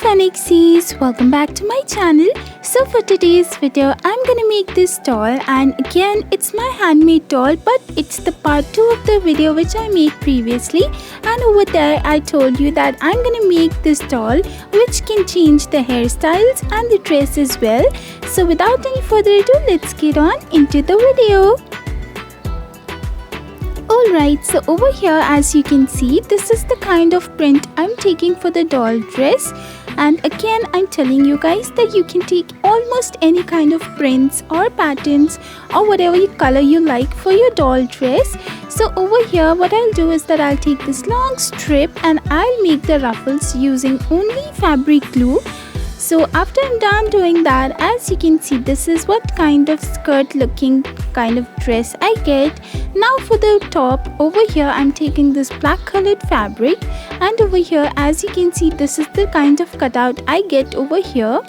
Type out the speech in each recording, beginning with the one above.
FunXies, welcome back to my channel. So for today's video, I'm gonna make this doll, and again it's my handmade doll, but it's the part 2 of the video which I made previously, and over there I told you that I'm gonna make this doll which can change the hairstyles and the dress as well. So without any further ado, let's get on into the video. Alright, so over here as you can see, this is the kind of print I'm taking for the doll dress. And again, I'm telling you guys that you can take almost any kind of prints or patterns or whatever color you like for your doll dress. So over here what I'll do is that I'll take this long strip and I'll make the ruffles using only fabric glue. So after I'm done doing that, as you can see, this is what kind of skirt looking kind of dress I get. Now for the top, over here I'm taking this black colored fabric, and over here as you can see, this is the kind of cutout I get over here.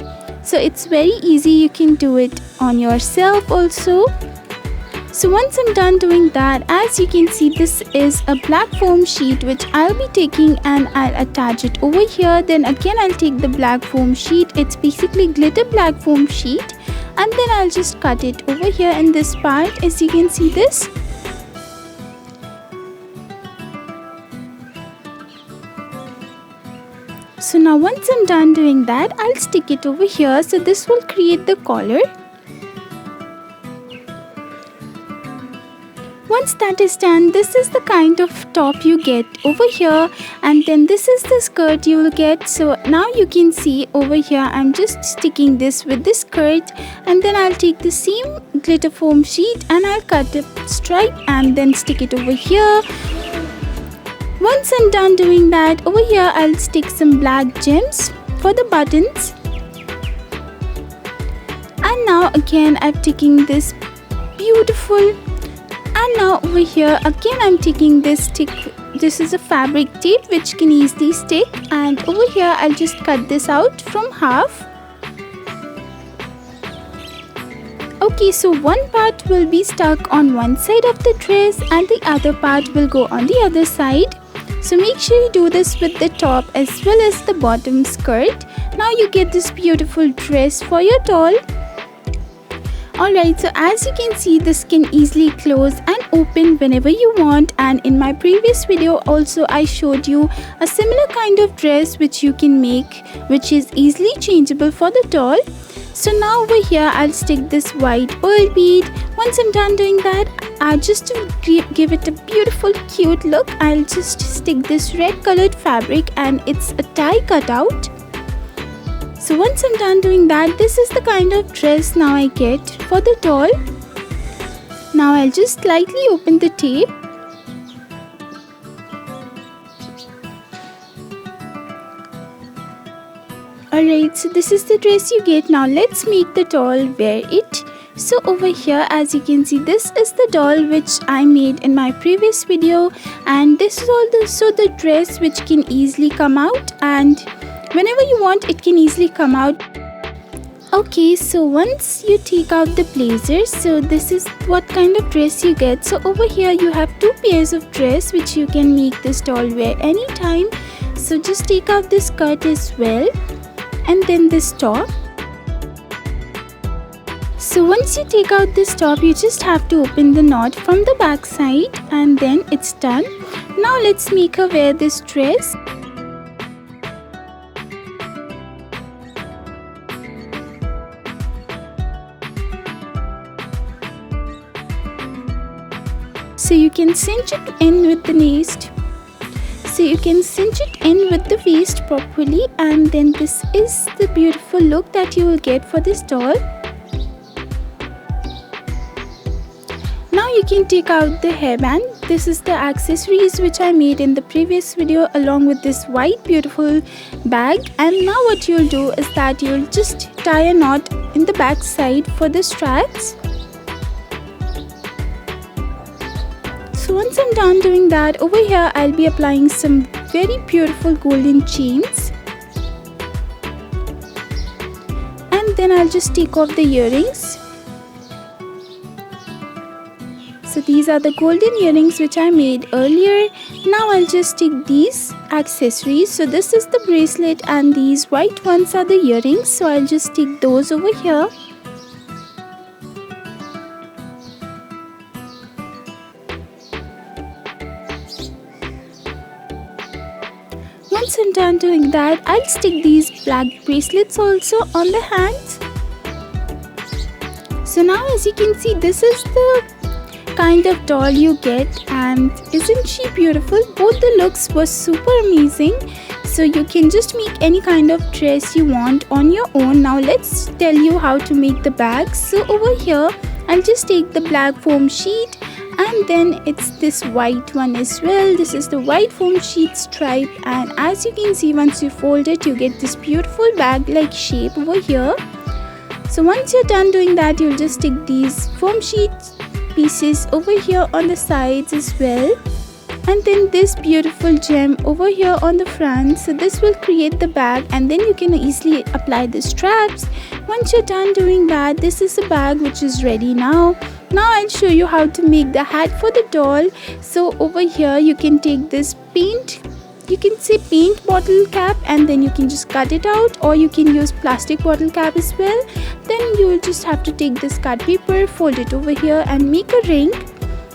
So it's very easy, you can do it on yourself also. So once I'm done doing that, as you can see, this is a black foam sheet which I'll be taking and I'll attach it over here. Then again I'll take the black foam sheet, it's basically glitter black foam sheet, and then I'll just cut it over here in this part, as you can see this. So now once I'm done doing that, I'll stick it over here, so this will create the collar. Once that is done, this is the kind of top you get over here, and then this is the skirt you will get. So now you can see over here I'm just sticking this with the skirt, and then I'll take the same glitter foam sheet and I'll cut a stripe and then stick it over here. Once I'm done doing that, over here I'll stick some black gems for the buttons. And now again I'm taking this beautiful, and now over here again I'm taking this stick. This is a fabric tape which can easily stick, and over here I'll just cut this out from half. Okay, so one part will be stuck on one side of the dress and the other part will go on the other side. So make sure you do this with the top as well as the bottom skirt. Now you get this beautiful dress for your doll. Alright, so as you can see, this can easily close and open whenever you want, and in my previous video also I showed you a similar kind of dress which you can make, which is easily changeable for the doll. So now over here I'll stick this white pearl bead. Once I'm done doing that, just to give it a beautiful cute look, I'll just stick this red colored fabric and it's a tie cutout. So once I'm done doing that, this is the kind of dress now I get for the doll. Now I'll just slightly open the tape. Alright, so this is the dress you get. Now let's make the doll wear it. So over here as you can see, this is the doll which I made in my previous video, and this is also the dress which can easily come out, and whenever you want it can easily come out. Okay, so once you take out the blazer, so this is what kind of dress you get. So over here you have two pairs of dress which you can make this doll wear anytime. So just take out this skirt as well, and then this top. So once you take out this top, you just have to open the knot from the back side, and then it's done. Now let's make her wear this dress. So you can cinch it in with the waist. So you can cinch it in with the waist properly, and then this is the beautiful look that you will get for this doll. Now you can take out the hairband. This is the accessories which I made in the previous video along with this white beautiful bag. And now what you'll do is that you'll just tie a knot in the back side for the straps. So once I'm done doing that, over here I'll be applying some very beautiful golden chains, and then I'll just take off the earrings. So these are the golden earrings which I made earlier. Now I'll just take these accessories. So this is the bracelet and these white ones are the earrings. So I'll just take those over here. Once I'm done doing that, I'll stick these black bracelets also on the hands. So now as you can see, this is the kind of doll you get, and isn't she beautiful? Both the looks were super amazing. So you can just make any kind of dress you want on your own. Now let's tell you how to make the bag. So over here, I'll just take the black foam sheet, and then it's this white one as well. This is the white foam sheet stripe, and as you can see, once you fold it, you get this beautiful bag like shape over here. So once you're done doing that, you'll just stick these foam sheet pieces over here on the sides as well, and then this beautiful gem over here on the front. So this will create the bag, and then you can easily apply the straps. Once you're done doing that, this is the bag which is ready now. Now I'll show you how to make the hat for the doll. So over here you can take this paint, you can say paint bottle cap, and then you can just cut it out, or you can use plastic bottle cap as well. Then you will just have to take this cut paper, fold it over here and make a ring.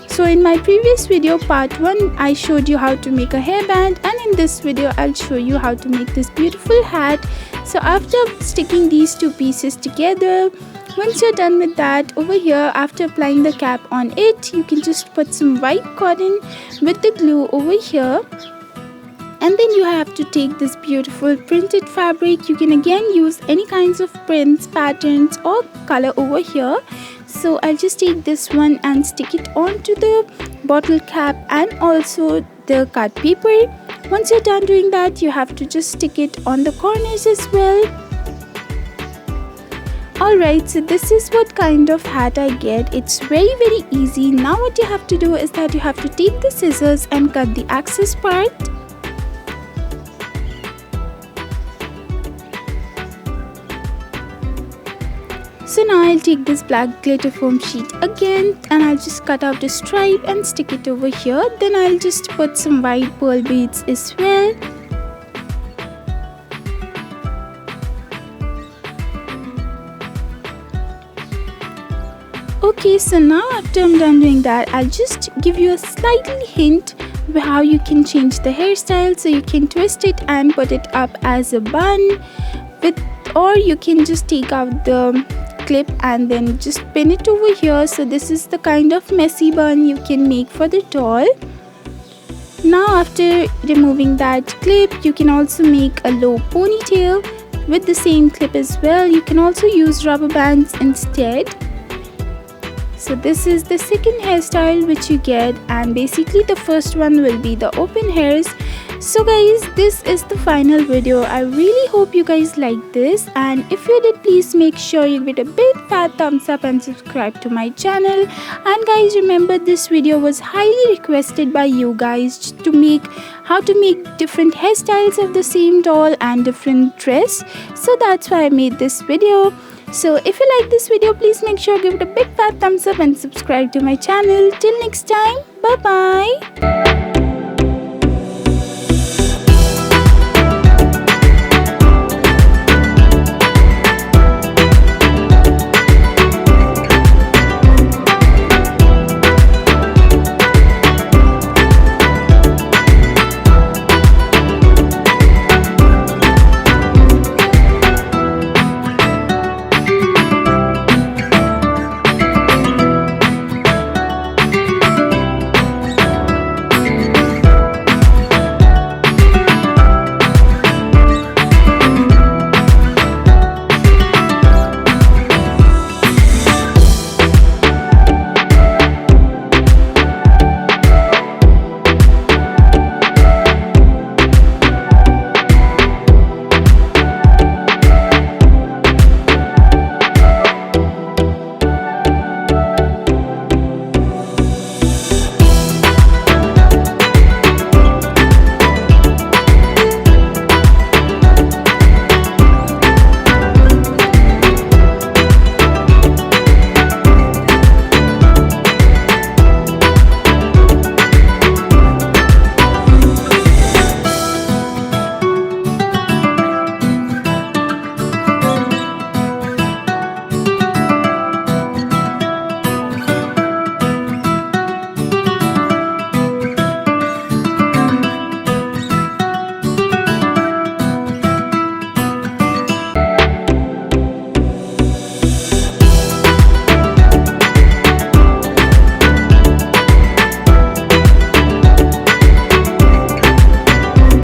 So in my previous video part 1, I showed you how to make a hairband, and in this video I'll show you how to make this beautiful hat. So after sticking these two pieces together, once you're done with that, over here after applying the cap on it, you can just put some white cotton with the glue over here. And then you have to take this beautiful printed fabric. You can again use any kinds of prints, patterns or color over here. So I'll just take this one and stick it onto the bottle cap and also the cut paper. Once you're done doing that, you have to just stick it on the corners as well. Alright, so this is what kind of hat I get. It's very easy. Now what you have to do is that you have to take the scissors and cut the excess part. So now I'll take this black glitter foam sheet again, and I'll just cut out a stripe and stick it over here. Then I'll just put some white pearl beads as well. Okay, so now after I'm done doing that, I'll just give you a slightly hint how you can change the hairstyle. So you can twist it and put it up as a bun, or you can just take out the clip and then just pin it over here. So this is the kind of messy bun you can make for the doll. Now after removing that clip, you can also make a low ponytail with the same clip as well. You can also use rubber bands instead. So this is the second hairstyle which you get, and basically the first one will be the open hairs. So guys, this is the final video. I really hope you guys like this, and if you did, please make sure you give it a big fat thumbs up and subscribe to my channel. And guys, remember this video was highly requested by you guys to make how to make different hairstyles of the same doll and different dress. So that's why I made this video. So if you like this video, please make sure give it a big fat thumbs up and subscribe to my channel. Till next time, bye bye.